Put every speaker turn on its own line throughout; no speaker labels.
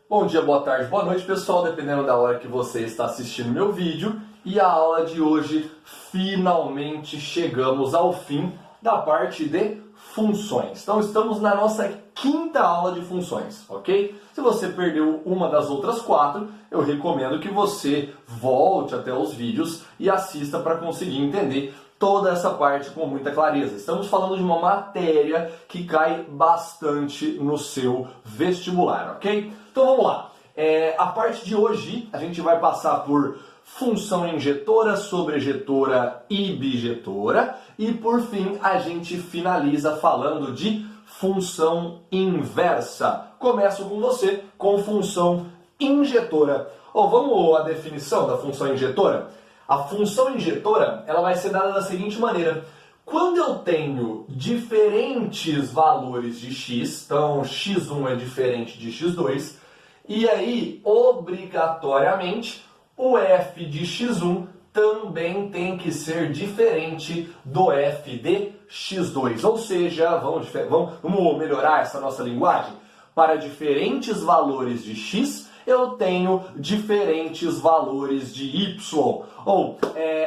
Bom dia, boa tarde, boa noite, pessoal, dependendo da hora que você está assistindo meu vídeo. E a aula de hoje, finalmente chegamos ao fim da parte de funções. Então estamos na nossa quinta aula de funções, ok? Se você perdeu uma das outras quatro, eu recomendo que você volte até os vídeos e assista para conseguir entender toda essa parte com muita clareza. Estamos falando de uma matéria que cai bastante no seu vestibular, ok? Então vamos lá. A parte de hoje a gente vai passar por função injetora, sobrejetora e bijetora. E por fim a gente finaliza falando de função inversa. Começo com você com função injetora. Vamos à definição da função injetora? A função injetora ela vai ser dada da seguinte maneira. Quando eu tenho diferentes valores de x, então x1 é diferente de x2, e aí, obrigatoriamente, o f de x1 também tem que ser diferente do f de x2. Ou seja, vamos melhorar essa nossa linguagem? Para diferentes valores de x, eu tenho diferentes valores de y.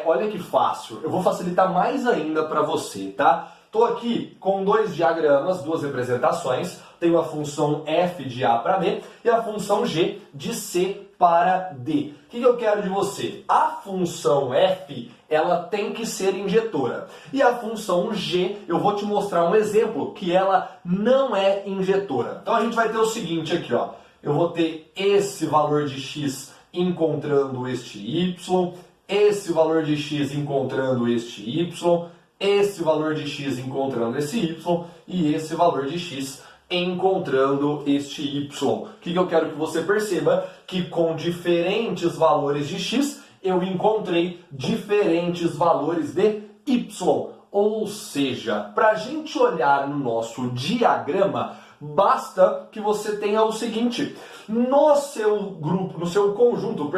Olha que fácil. Eu vou facilitar mais ainda para você, tá? Estou aqui com dois diagramas, duas representações. Tenho a função f de a para b e a função g de c para d. O que eu quero de você? A função f, ela tem que ser injetora. E a função g, eu vou te mostrar um exemplo que ela não é injetora. Então a gente vai ter o seguinte aqui, ó. Eu vou ter esse valor de x encontrando este y, esse valor de x encontrando este y, esse valor de x encontrando esse y e esse valor de x encontrando este y. O que eu quero que você perceba? Que com diferentes valores de x, eu encontrei diferentes valores de y. Ou seja, para a gente olhar no nosso diagrama, basta que você tenha o seguinte: no seu conjunto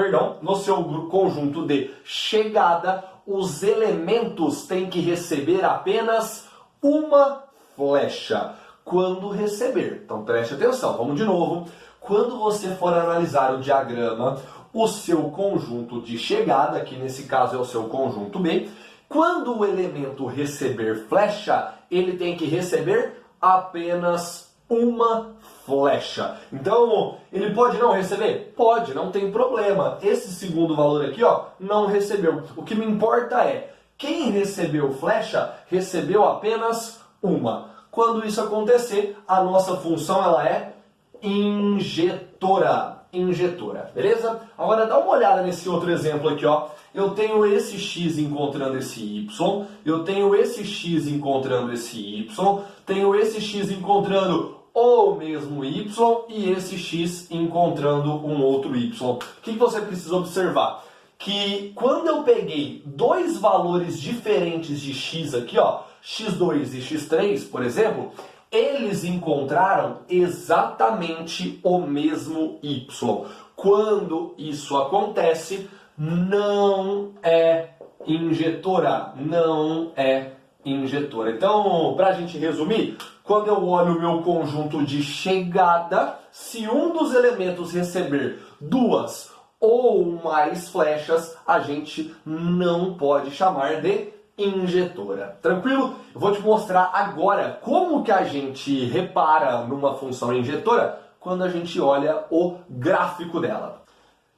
de chegada, os elementos têm que receber apenas uma flecha. Quando receber, então preste atenção, vamos de novo. Quando você for analisar o diagrama, o seu conjunto de chegada, que nesse caso é o seu conjunto B, quando o elemento receber flecha, ele tem que receber apenas uma flecha. Então, ele pode não receber? Pode, não tem problema. Esse segundo valor aqui, ó, não recebeu. O que me importa é, quem recebeu flecha, recebeu apenas uma. Quando isso acontecer, a nossa função ela é injetora. Injetora, beleza? Agora dá uma olhada nesse outro exemplo aqui, ó. Eu tenho esse x encontrando esse y, eu tenho esse x encontrando esse y, tenho esse x encontrando o mesmo y e esse x encontrando um outro y. O que você precisa observar? Que quando eu peguei dois valores diferentes de x aqui, ó, x2 e x3, por exemplo, eles encontraram exatamente o mesmo y. Quando isso acontece, não é injetora. Não é injetora. Então, para a gente resumir, quando eu olho o meu conjunto de chegada, se um dos elementos receber duas ou mais flechas, a gente não pode chamar de injetora. Tranquilo? Eu vou te mostrar agora como que a gente repara numa função injetora quando a gente olha o gráfico dela.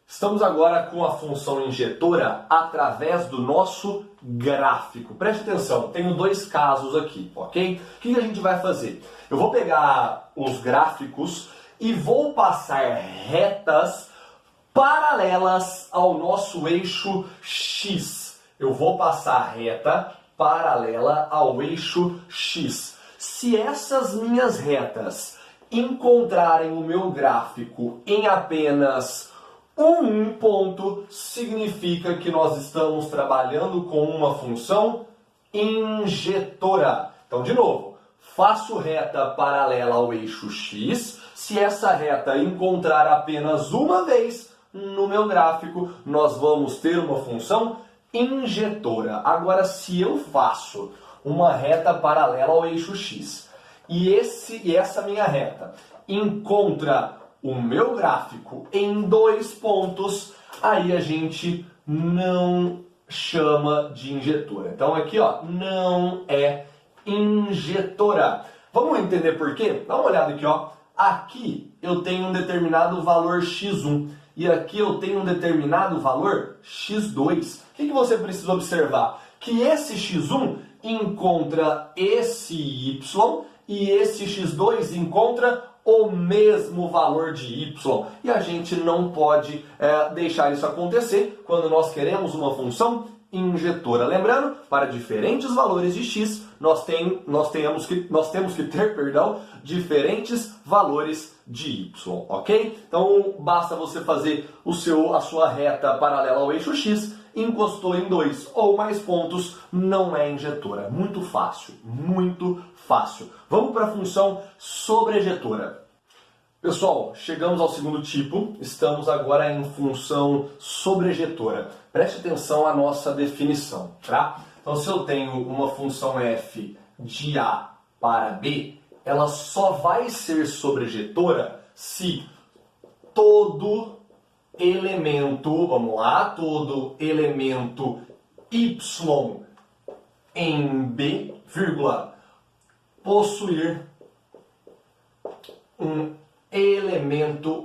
Estamos agora com a função injetora através do nosso gráfico. Preste atenção, tenho dois casos aqui, ok? O que a gente vai fazer? Eu vou pegar os gráficos e vou passar retas paralelas ao nosso eixo X. Eu vou passar reta paralela ao eixo X. Se essas minhas retas encontrarem o meu gráfico em apenas um ponto, significa que nós estamos trabalhando com uma função injetora. Então, de novo, faço reta paralela ao eixo X. Se essa reta encontrar apenas uma vez no meu gráfico, nós vamos ter uma função injetora. Agora, se eu faço uma reta paralela ao eixo X e essa minha reta encontra o meu gráfico em 2 pontos, aí a gente não chama de injetora. Então aqui, ó, não é injetora. Vamos entender por quê? Dá uma olhada aqui, ó. Aqui eu tenho um determinado valor x1 e aqui eu tenho um determinado valor x2. O que você precisa observar? Que esse x1 encontra esse y e esse x2 encontra o mesmo valor de y. E a gente não pode deixar isso acontecer quando nós queremos uma função injetora. Lembrando, para diferentes valores de x, nós temos que ter, diferentes valores de y, ok? Então, basta você fazer a sua reta paralela ao eixo x, encostou em 2 ou mais pontos, não é injetora. Muito fácil, muito fácil. Vamos para a função sobrejetora. Pessoal, chegamos ao segundo tipo, estamos agora em função sobrejetora. Preste atenção à nossa definição, tá? Então, se eu tenho uma função f de A para B, ela só vai ser sobrejetora se todo elemento, vamos lá, todo elemento y em B, vírgula, possuir um elemento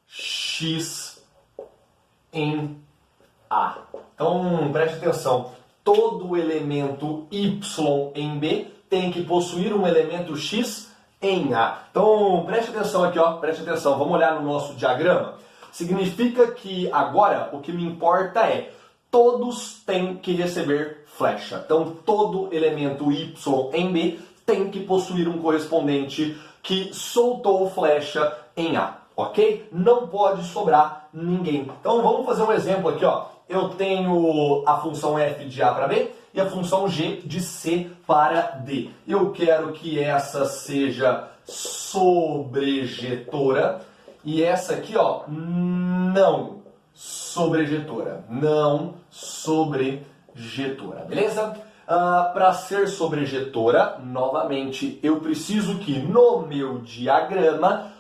x em A. Então, preste atenção, todo elemento y em B tem que possuir um elemento x em A. Então, preste atenção aqui, ó, preste atenção, vamos olhar no nosso diagrama. Significa que agora o que me importa é todos têm que receber flecha. Então, todo elemento y em B tem que possuir um correspondente que soltou flecha em A, ok? Não pode sobrar ninguém. Então, vamos fazer um exemplo aqui, ó. Eu tenho a função f de A para B e a função g de C para D. Eu quero que essa seja sobrejetora e essa aqui, ó, não sobrejetora. Não sobrejetora, beleza? Para ser sobrejetora, novamente, eu preciso que no meu diagrama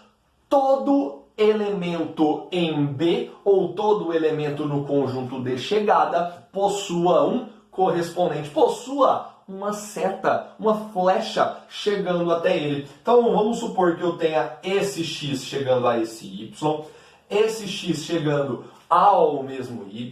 todo elemento em B ou todo elemento no conjunto de chegada possua um correspondente, possua uma seta, uma flecha chegando até ele. Então vamos supor que eu tenha esse x chegando a esse y, esse x chegando ao mesmo y,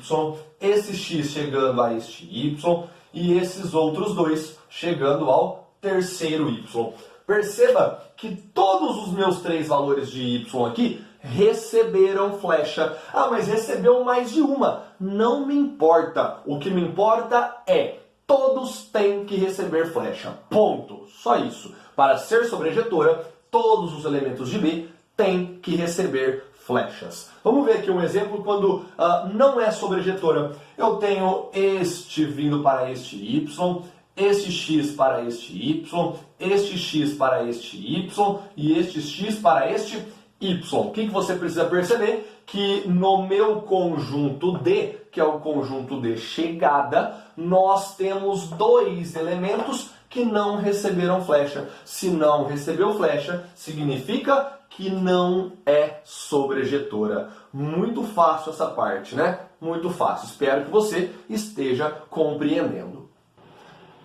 esse x chegando a este y e esses outros dois chegando ao terceiro y. Perceba que todos os meus 3 valores de y aqui receberam flecha. Ah, mas recebeu mais de uma. Não me importa. O que me importa é todos têm que receber flecha. Ponto. Só isso. Para ser sobrejetora, todos os elementos de B têm que receber flechas. Vamos ver aqui um exemplo quando não é sobrejetora. Eu tenho este vindo para este y, este x para este y, este x para este y e este x para este y. O que você precisa perceber? Que no meu conjunto D, que é o conjunto de chegada, nós temos 2 elementos que não receberam flecha. Se não recebeu flecha, significa que não é sobrejetora. Muito fácil essa parte, né? Muito fácil. Espero que você esteja compreendendo.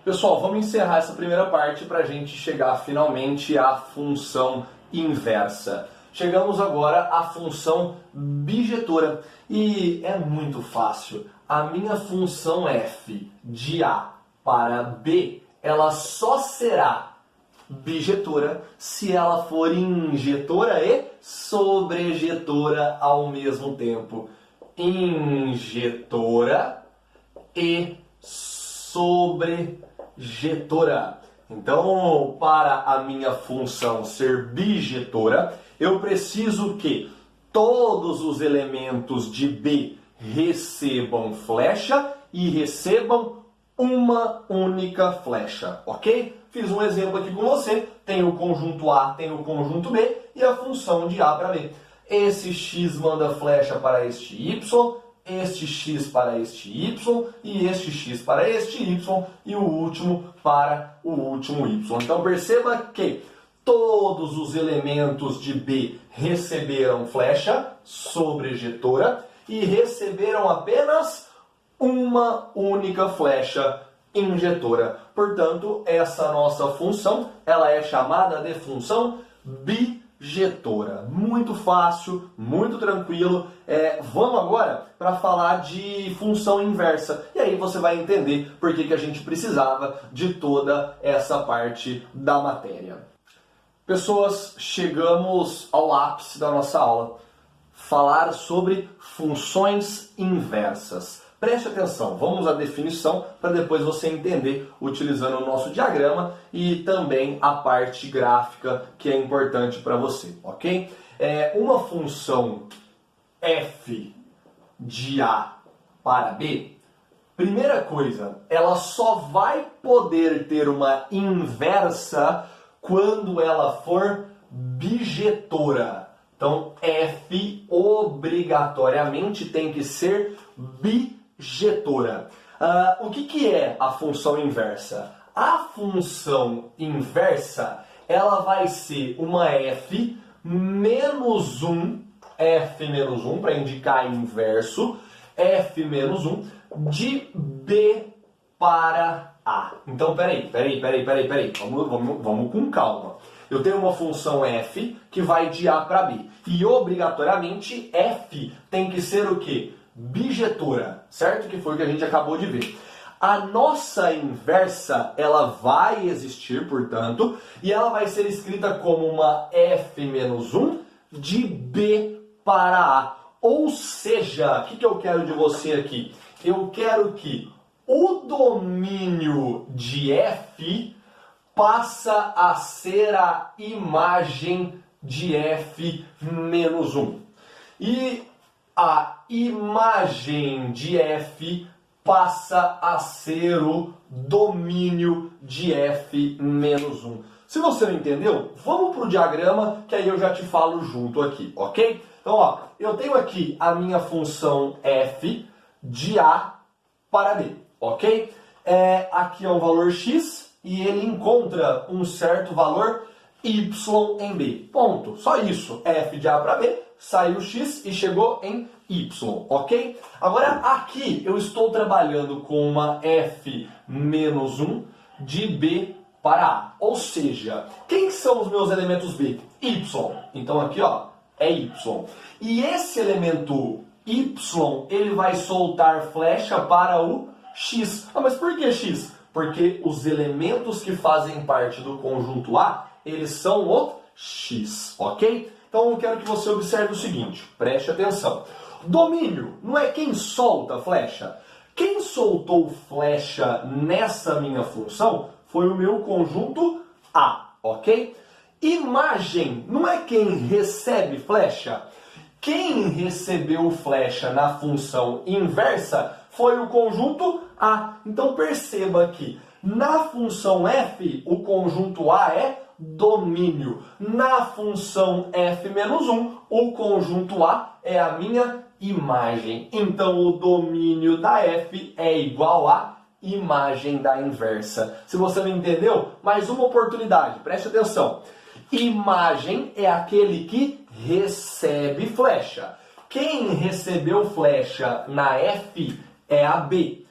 Pessoal, vamos encerrar essa primeira parte para a gente chegar finalmente à função inversa. Chegamos agora à função bijetora. E é muito fácil. A minha função f de A para B, ela só será bijetora se ela for injetora e sobrejetora ao mesmo tempo. Injetora e sobrejetora. Então, para a minha função ser bijetora, eu preciso que todos os elementos de B recebam flecha e recebam uma única flecha, ok? Fiz um exemplo aqui com você, tem o conjunto A, tem o conjunto B e a função de A para B. Esse x manda flecha para este y, este x para este y e este x para este y e o último para o último y. Então perceba que todos os elementos de B receberam flecha sobrejetora e receberam apenas uma única flecha injetora. Portanto, essa nossa função, ela é chamada de função bijetora. Muito fácil, muito tranquilo. Vamos agora para falar de função inversa. E aí você vai entender por que a gente precisava de toda essa parte da matéria. Pessoas, chegamos ao ápice da nossa aula. Falar sobre funções inversas. Preste atenção, vamos à definição para depois você entender utilizando o nosso diagrama e também a parte gráfica que é importante para você, ok? Uma função f de A para B, primeira coisa, ela só vai poder ter uma inversa quando ela for bijetora. Então, f obrigatoriamente tem que ser bijetora. O que é a função inversa? A função inversa, ela vai ser uma f menos 1, f menos 1 para indicar inverso, f menos 1 de B para A. Então, peraí. Vamos com calma. Eu tenho uma função f que vai de A para B. E obrigatoriamente f tem que ser o quê? Bijetora, certo? Que foi o que a gente acabou de ver. A nossa inversa, ela vai existir, portanto, e ela vai ser escrita como uma f menos 1 de B para A. Ou seja, o que eu quero de você aqui? Eu quero que o domínio de f passa a ser a imagem de f menos 1. E a imagem de f passa a ser o domínio de f menos 1. Se você não entendeu, vamos para o diagrama que aí eu já te falo junto aqui, ok? Então, ó, eu tenho aqui a minha função f de A para B, ok? Aqui é um valor x e ele encontra um certo valor y em B. Ponto. Só isso. F de A para B, saiu x e chegou em y, ok? Agora aqui eu estou trabalhando com uma f menos 1 de B para A. Ou seja, quem são os meus elementos B? Y. Então aqui, ó, é y. E esse elemento y, ele vai soltar flecha para o x. Ah, mas por que x? Porque os elementos que fazem parte do conjunto A, eles são o x, ok? Então eu quero que você observe o seguinte, preste atenção. Domínio não é quem solta flecha. Quem soltou flecha nessa minha função foi o meu conjunto A, ok? Imagem não é quem recebe flecha. Quem recebeu flecha na função inversa foi o conjunto A. Então perceba que na função f, o conjunto A é domínio. Na função f menos 1, o conjunto A é a minha imagem. Então o domínio da f é igual a imagem da inversa. Se você não entendeu, mais uma oportunidade, preste atenção. Imagem é aquele que recebe flecha. Quem recebeu flecha na f é a B.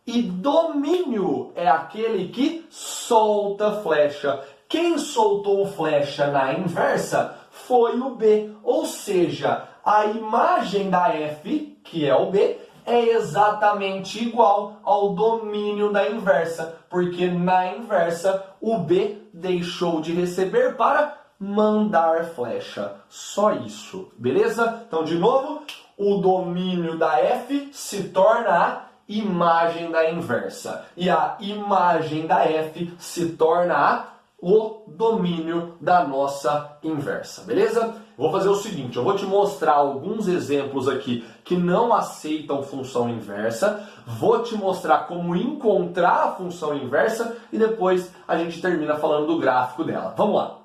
E domínio é aquele que solta flecha. Quem soltou flecha na inversa foi o B. Ou seja, a imagem da f, que é o B, é exatamente igual ao domínio da inversa. Porque na inversa, o B deixou de receber para mandar flecha. Só isso, beleza? Então, de novo, o domínio da f se torna a imagem da inversa. E a imagem da f se torna o domínio da nossa inversa, beleza? Vou fazer o seguinte, eu vou te mostrar alguns exemplos aqui que não aceitam função inversa, vou te mostrar como encontrar a função inversa e depois a gente termina falando do gráfico dela. Vamos lá!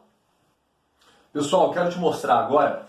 Pessoal, eu quero te mostrar agora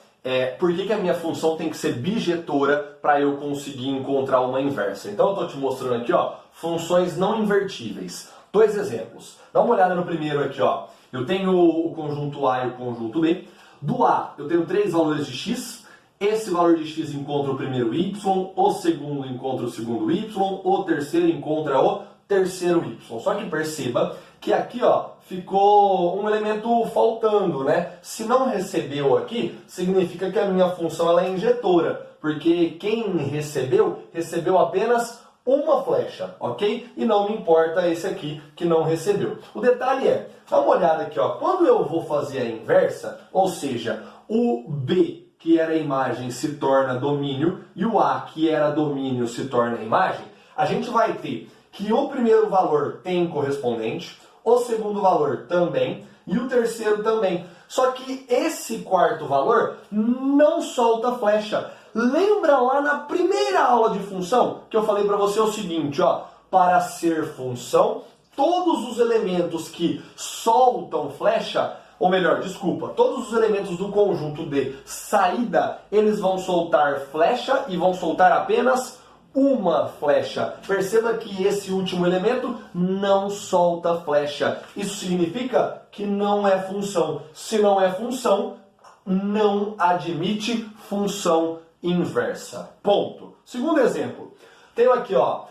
por que a minha função tem que ser bijetora para eu conseguir encontrar uma inversa. Então eu estou te mostrando aqui, ó, funções não invertíveis. Dois exemplos. Dá uma olhada no primeiro aqui, ó. Eu tenho o conjunto A e o conjunto B. Do A, eu tenho 3 valores de x. Esse valor de x encontra o primeiro y, o segundo encontra o segundo y, o terceiro encontra o terceiro y. Só que perceba que aqui, ó, ficou um elemento faltando, né? Se não recebeu aqui, significa que a minha função ela é injetora, porque quem recebeu apenas uma flecha, ok? E não me importa esse aqui que não recebeu. O detalhe é, dá uma olhada aqui, ó, quando eu vou fazer a inversa, ou seja, o B, que era a imagem, se torna domínio, e o A, que era domínio, se torna imagem, a gente vai ter que o primeiro valor tem correspondente, o segundo valor também, e o terceiro também. Só que esse quarto valor não solta flecha. Lembra lá na primeira aula de função que eu falei para você o seguinte, ó, para ser função, todos os elementos que soltam flecha, ou melhor, desculpa, todos os elementos do conjunto de saída, eles vão soltar flecha e vão soltar apenas uma flecha. Perceba que esse último elemento não solta flecha. Isso significa que não é função. Se não é função, não admite função inversa. Ponto. Segundo exemplo. Tenho aqui, ó,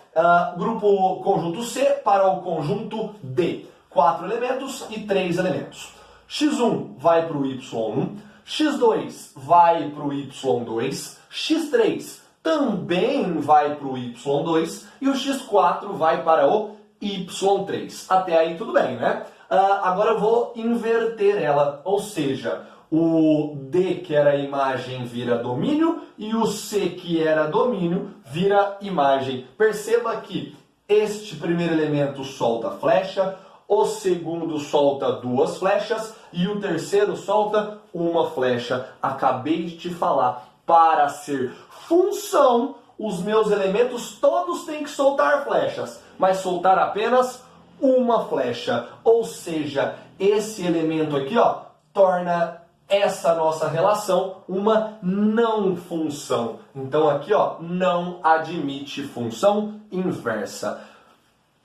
grupo conjunto C para o conjunto D. 4 elementos e 3 elementos. x1 vai para o y1, x2 vai para o y2, x3 também vai para o y2 e o x4 vai para o y3. Até aí tudo bem, né? Agora eu vou inverter ela, ou seja, o D, que era imagem, vira domínio, e o C, que era domínio, vira imagem. Perceba que este primeiro elemento solta flecha, o segundo solta 2 flechas e o terceiro solta uma flecha. Acabei de te falar, para ser função, os meus elementos todos têm que soltar flechas, mas soltar apenas uma flecha. Ou seja, esse elemento aqui, ó, torna essa nossa relação uma não função. Então aqui, ó, não admite função inversa.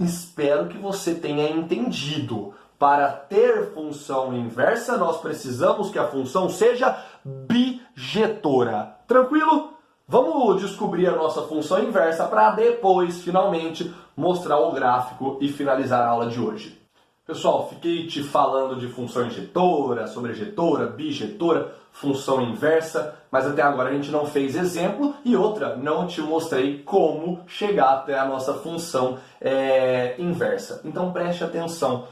Espero que você tenha entendido. Para ter função inversa, nós precisamos que a função seja bijetora. Tranquilo? Vamos descobrir a nossa função inversa para depois, finalmente, mostrar o gráfico e finalizar a aula de hoje. Pessoal, fiquei te falando de função injetora, sobrejetora, bijetora, função inversa, mas até agora a gente não fez exemplo e outra, não te mostrei como chegar até a nossa função inversa. Então preste atenção.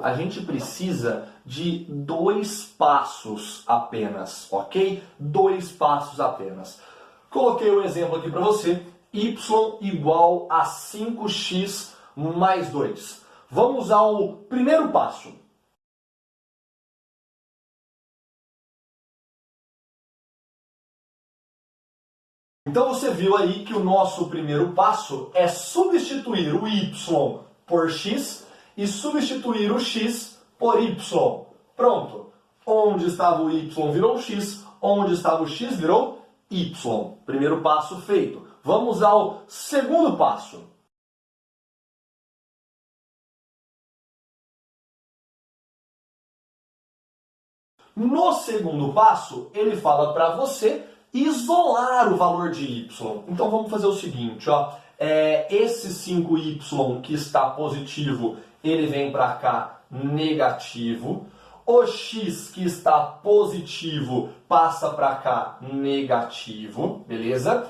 A gente precisa de 2 passos apenas, ok? 2 passos apenas. Coloquei um exemplo aqui para você, y igual a 5x mais 2. Vamos ao primeiro passo. Então você viu aí que o nosso primeiro passo é substituir o y por x e substituir o x por y. Pronto. Onde estava o y virou x, onde estava o x virou y. Primeiro passo feito. Vamos ao segundo passo. No segundo passo, ele fala para você isolar o valor de y. Então vamos fazer o seguinte, ó. Esse 5y que está positivo, ele vem para cá negativo. O x que está positivo passa para cá negativo, beleza?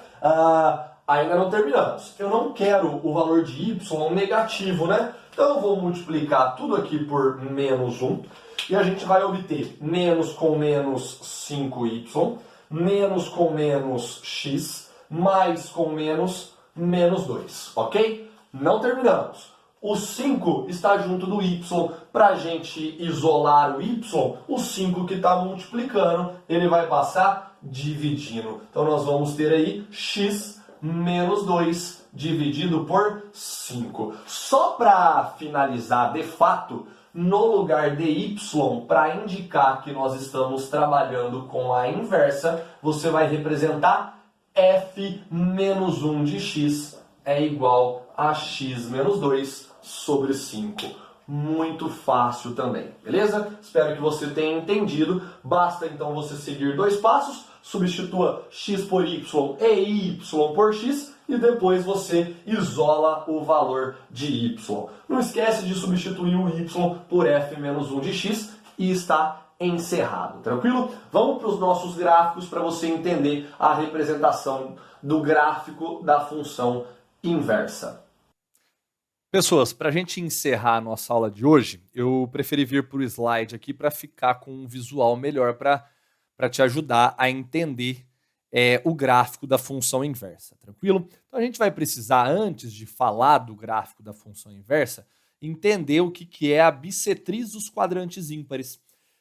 Ainda não terminamos. Eu não quero o valor de y negativo, né? Então eu vou multiplicar tudo aqui por menos 1. E a gente vai obter menos com menos 5y, menos com menos x, mais com menos 2, ok? Não terminamos. O 5 está junto do y. Para a gente isolar o y, o 5 que está multiplicando, ele vai passar dividindo. Então nós vamos ter aí x menos 2 dividido por 5. Só para finalizar de fato, no lugar de y, para indicar que nós estamos trabalhando com a inversa, você vai representar f menos 1 de x é igual a x menos 2 sobre 5. muito fácil também, beleza? Espero que você tenha entendido. Basta então você seguir 2 passos, substitua x por y e y por x e depois você isola o valor de y. Não esquece de substituir o y por f menos 1 de x e está encerrado, tranquilo? Vamos para os nossos gráficos para você entender a representação do gráfico da função inversa.
Pessoas, para a gente encerrar a nossa aula de hoje, eu preferi vir para o slide aqui para ficar com um visual melhor para te ajudar a entender o gráfico da função inversa, tranquilo? Então a gente vai precisar, antes de falar do gráfico da função inversa, entender o que é a bissetriz dos quadrantes ímpares.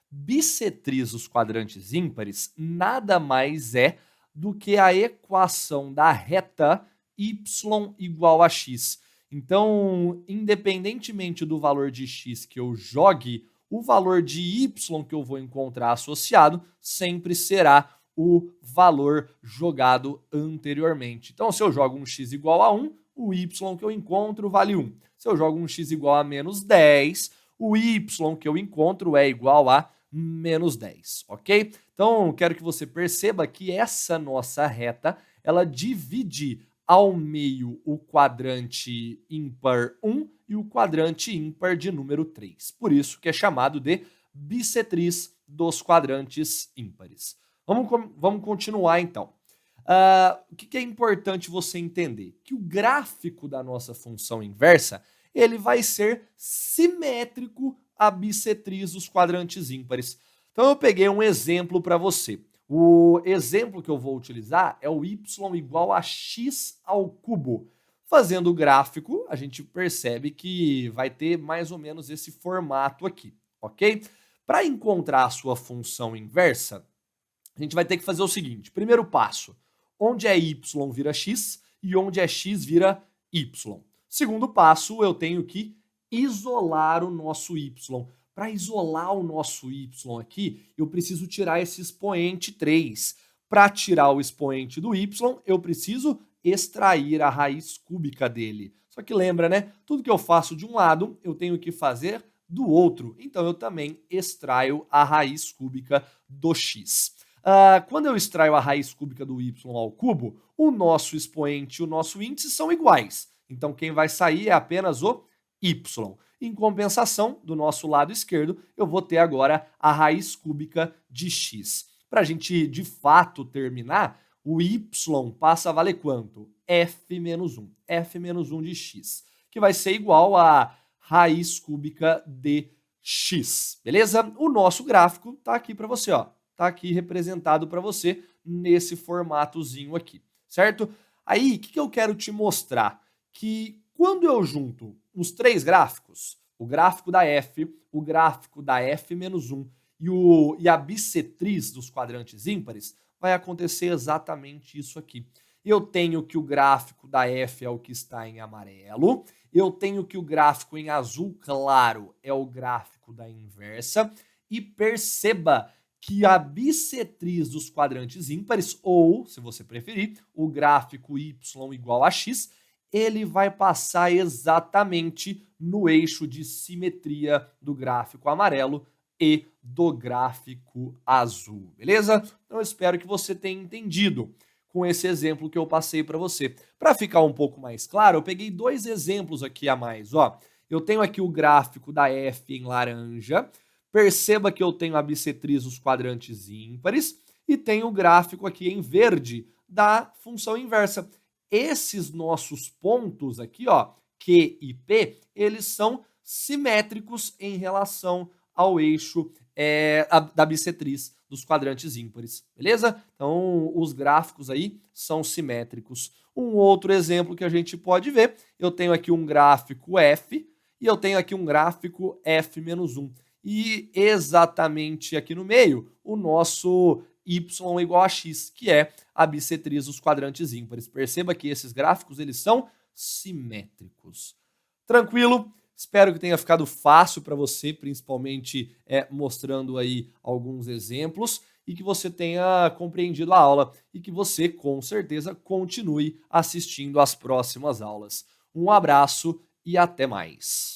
Bissetriz dos quadrantes ímpares nada mais é do que a equação da reta y igual a x. Então, independentemente do valor de x que eu jogue, o valor de y que eu vou encontrar associado sempre será o valor jogado anteriormente. Então, se eu jogo um x igual a 1, o y que eu encontro vale 1. Se eu jogo um x igual a menos 10, o y que eu encontro é igual a menos 10, ok? Então, quero que você perceba que essa nossa reta, ela divide ao meio o quadrante ímpar 1 e o quadrante ímpar de número 3. Por isso que é chamado de bissetriz dos quadrantes ímpares. Vamos continuar então. O que é importante você entender? Que o gráfico da nossa função inversa, ele vai ser simétrico à bissetriz dos quadrantes ímpares. Então eu peguei um exemplo para você. O exemplo que eu vou utilizar é o y igual a x ao cubo. Fazendo o gráfico, a gente percebe que vai ter mais ou menos esse formato aqui, ok? Para encontrar a sua função inversa, a gente vai ter que fazer o seguinte. Primeiro passo, onde é y vira x e onde é x vira y. Segundo passo, eu tenho que isolar o nosso y. Para isolar o nosso y aqui, eu preciso tirar esse expoente 3. Para tirar o expoente do y, eu preciso extrair a raiz cúbica dele. Só que lembra, né? Tudo que eu faço de um lado, eu tenho que fazer do outro. Então, eu também extraio a raiz cúbica do x. Quando eu extraio a raiz cúbica do y ao cubo, o nosso expoente e o nosso índice são iguais. Então, quem vai sair é apenas o y. Em compensação, do nosso lado esquerdo, eu vou ter agora a raiz cúbica de x. Para a gente, de fato, terminar, o y passa a valer quanto? F menos 1. F menos 1 de x, que vai ser igual a raiz cúbica de x. Beleza? O nosso gráfico está aqui para você, ó. Está aqui representado para você nesse formatozinho aqui, certo? Aí, o que eu quero te mostrar? Que quando eu junto os 3 gráficos, o gráfico da f, o gráfico da f menos 1 e a bissetriz dos quadrantes ímpares, vai acontecer exatamente isso aqui. Eu tenho que o gráfico da f é o que está em amarelo, eu tenho que o gráfico em azul claro é o gráfico da inversa, e perceba que a bissetriz dos quadrantes ímpares, ou, se você preferir, o gráfico y igual a x, ele vai passar exatamente no eixo de simetria do gráfico amarelo e do gráfico azul, beleza? Então eu espero que você tenha entendido com esse exemplo que eu passei para você. Para ficar um pouco mais claro, eu peguei 2 exemplos aqui a mais, ó. Eu tenho aqui o gráfico da f em laranja. Perceba que eu tenho a bissetriz dos quadrantes ímpares e tenho o gráfico aqui em verde da função inversa. Esses nossos pontos aqui, ó, Q e P, eles são simétricos em relação ao eixo da bissetriz dos quadrantes ímpares, beleza? Então, os gráficos aí são simétricos. Um outro exemplo que a gente pode ver, eu tenho aqui um gráfico F e eu tenho aqui um gráfico F menos 1. E exatamente aqui no meio, o nosso y igual a x, que é a bissetriz dos quadrantes ímpares. Perceba que esses gráficos, eles são simétricos. Tranquilo? Espero que tenha ficado fácil para você, principalmente mostrando aí alguns exemplos, e que você tenha compreendido a aula e que você, com certeza, continue assistindo às próximas aulas. Um abraço e até mais.